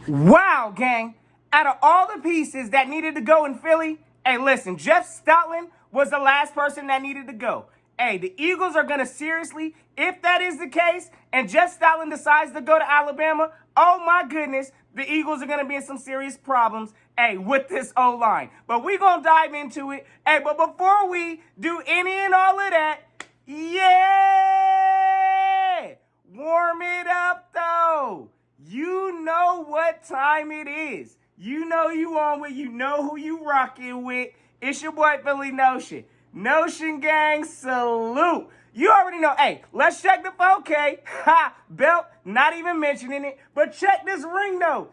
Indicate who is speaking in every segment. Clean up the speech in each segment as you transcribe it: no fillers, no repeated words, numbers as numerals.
Speaker 1: Wow, gang. Out of all the pieces that needed to go in Philly, hey, listen, Jeff Stoutland was the last person that needed to go. Hey, the Eagles are going to seriously, if that is the case, and Jeff Stoutland decides to go to Alabama, oh my goodness, the Eagles are going to be in some serious problems, hey, with this O-line. But we're going to dive into it. Hey, but before we do any and all of that, yeah! Warm it up, though. You know what time it is. You know you on with, you know who you rocking with. It's your boy, phillynotion. Notion gang, salute. You already know. Hey, let's check the 4K. Ha, belt, not even mentioning it. But check this ring, though.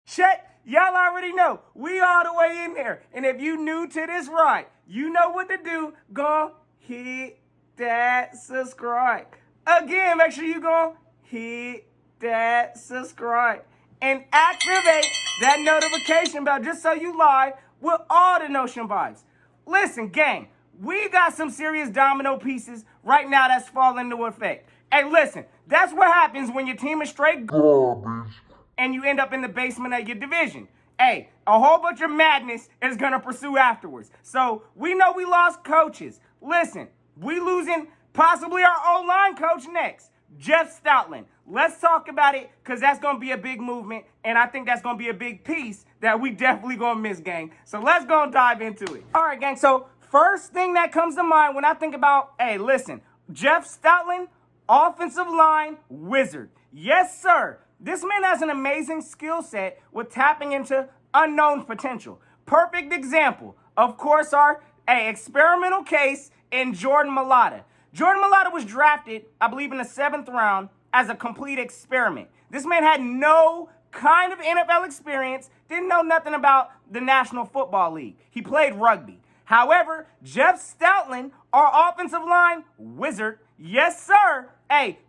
Speaker 1: Check. Y'all already know. We all the way in there. And if you new to this ride, you know what to do. Go hit that subscribe. Again, make sure you go hit that subscribe and activate that notification bell just so you live with all the Notion vibes. Listen, gang, we got some serious domino pieces right now that's falling into effect. Hey, listen, that's what happens when your team is straight garbage and you end up in the basement of your division. Hey, a whole bunch of madness is going to pursue afterwards. So we know we lost coaches. Listen, we losing possibly our O-line coach next, Jeff Stoutland. Let's talk about it because that's going to be a big movement, and I think that's going to be a big piece that we definitely going to miss, gang. So let's go and dive into it. All right, gang, so first thing that comes to mind when I think about, hey, listen, Jeff Stoutland, offensive line wizard. Yes, sir. This man has an amazing skill set with tapping into unknown potential. Perfect example, of course, our experimental case in Jordan Mailata. Jordan Mailata was drafted, I believe, in the 7th round as a complete experiment. This man had no kind of NFL experience, didn't know nothing about the National Football League. He played rugby. However, Jeff Stoutland, our offensive line wizard, yes, sir,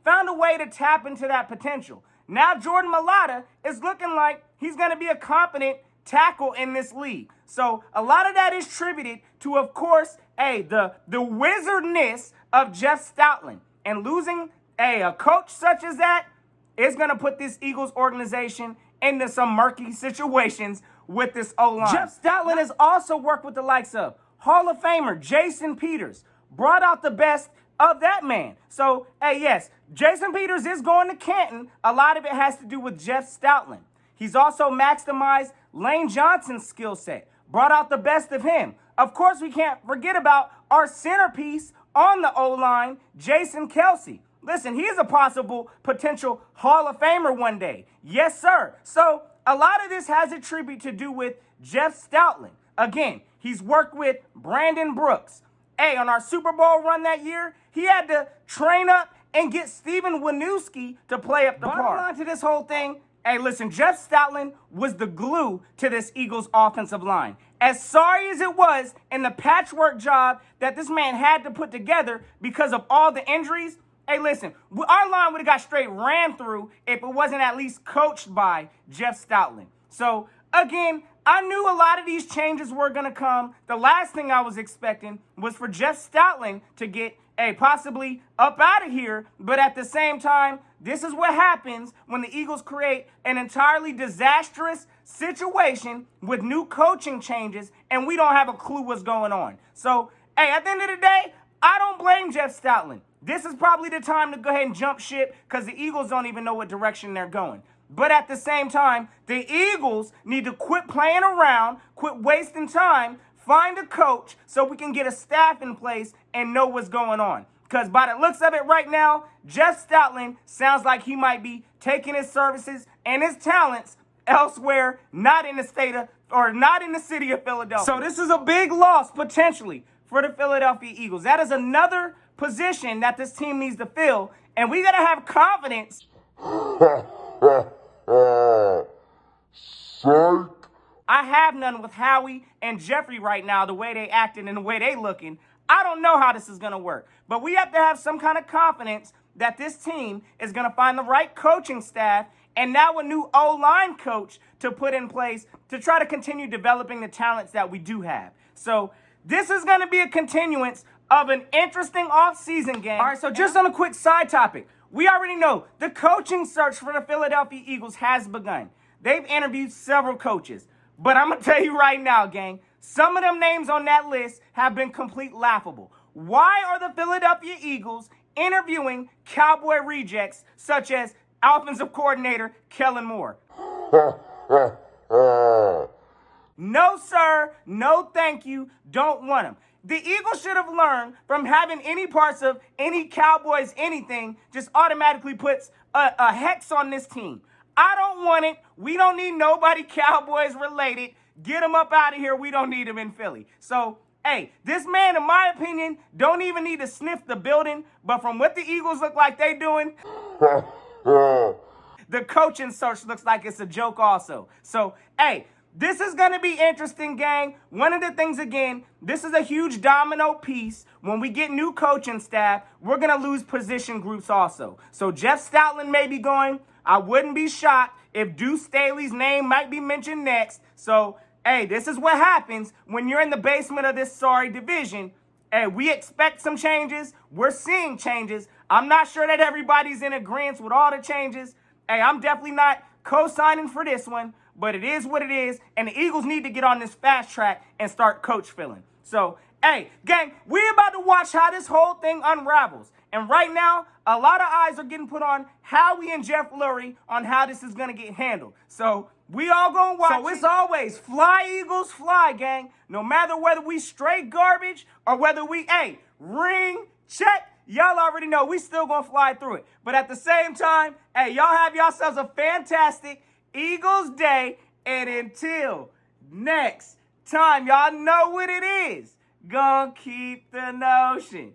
Speaker 1: found a way to tap into that potential. Now Jordan Mailata is looking like he's going to be a competent tackle in this league. So a lot of that is attributed to, of course, the wizardness of Jeff Stoutland. And losing a coach such as that is going to put this Eagles organization into some murky situations with this O-line. Jeff Stoutland has also worked with the likes of Hall of Famer Jason Peters, brought out the best of that man. So, yes, Jason Peters is going to Canton. A lot of it has to do with Jeff Stoutland. He's also maximized Lane Johnson's skill set, brought out the best of him. Of course, we can't forget about our centerpiece on the O-line, Jason Kelsey. Listen, he is a possible potential Hall of Famer one day. Yes, sir. So a lot of this has a tribute to do with Jeff Stoutland. Again, he's worked with Brandon Brooks. On our Super Bowl run that year, he had to train up and get Steven Wisniewski to play up the part. Bottom line to this whole thing, listen, Jeff Stoutland was the glue to this Eagles offensive line. As sorry as it was in the patchwork job that this man had to put together because of all the injuries, listen, our line would have got straight ran through if it wasn't at least coached by Jeff Stoutland. So, again, I knew a lot of these changes were going to come. The last thing I was expecting was for Jeff Stoutland to get possibly up out of here. But at the same time, this is what happens when the Eagles create an entirely disastrous situation with new coaching changes and we don't have a clue what's going on. So, at the end of the day, I don't blame Jeff Stoutland. This is probably the time to go ahead and jump ship because the Eagles don't even know what direction they're going. But at the same time, the Eagles need to quit playing around, quit wasting time, find a coach so we can get a staff in place and know what's going on. Because by the looks of it right now, Jeff Stoutland sounds like he might be taking his services and his talents elsewhere, not in the state of, or not in the city of Philadelphia. So this is a big loss potentially for the Philadelphia Eagles. That is another position that this team needs to fill, and we got to have confidence. I have none with Howie and Jeffrey right now, the way they acting and the way they looking. I don't know how this is going to work, but we have to have some kind of confidence that this team is going to find the right coaching staff and now a new O-line coach to put in place to try to continue developing the talents that we do have. So this is going to be a continuance of an interesting off-season game. All right, so just on a quick side topic, we already know the coaching search for the Philadelphia Eagles has begun. They've interviewed several coaches. But I'm going to tell you right now, gang, some of them names on that list have been complete laughable. Why are the Philadelphia Eagles interviewing Cowboy rejects such as offensive coordinator Kellen Moore? No, sir. No, thank you. Don't want him. The Eagles should have learned from having any parts of any Cowboys anything just automatically puts a hex on this team. I don't want it. We don't need nobody Cowboys related. Get him up out of here. We don't need him in Philly. So, hey, this man, in my opinion, don't even need to sniff the building. But from what the Eagles look like they doing, the coaching search looks like it's a joke also. So, hey, this is going to be interesting, gang. One of the things, again, this is a huge domino piece. When we get new coaching staff, we're going to lose position groups also. So Jeff Stoutland may be going. I wouldn't be shocked if Deuce Staley's name might be mentioned next. So, hey, this is what happens when you're in the basement of this sorry division. Hey, we expect some changes. We're seeing changes. I'm not sure that everybody's in agreement with all the changes. Hey, I'm definitely not co-signing for this one. But it is what it is, and the Eagles need to get on this fast track and start coach filling. So, hey, gang, we're about to watch how this whole thing unravels. And right now, a lot of eyes are getting put on Howie and Jeff Lurie on how this is going to get handled. So, we all going to watch. So, it's always fly, Eagles, fly, gang. No matter whether we straight garbage or whether we, hey, ring, check. Y'all already know we still going to fly through it. But at the same time, hey, y'all have yourselves a fantastic Eagles Day, and until next time, y'all know what it is. Gonna keep the notion.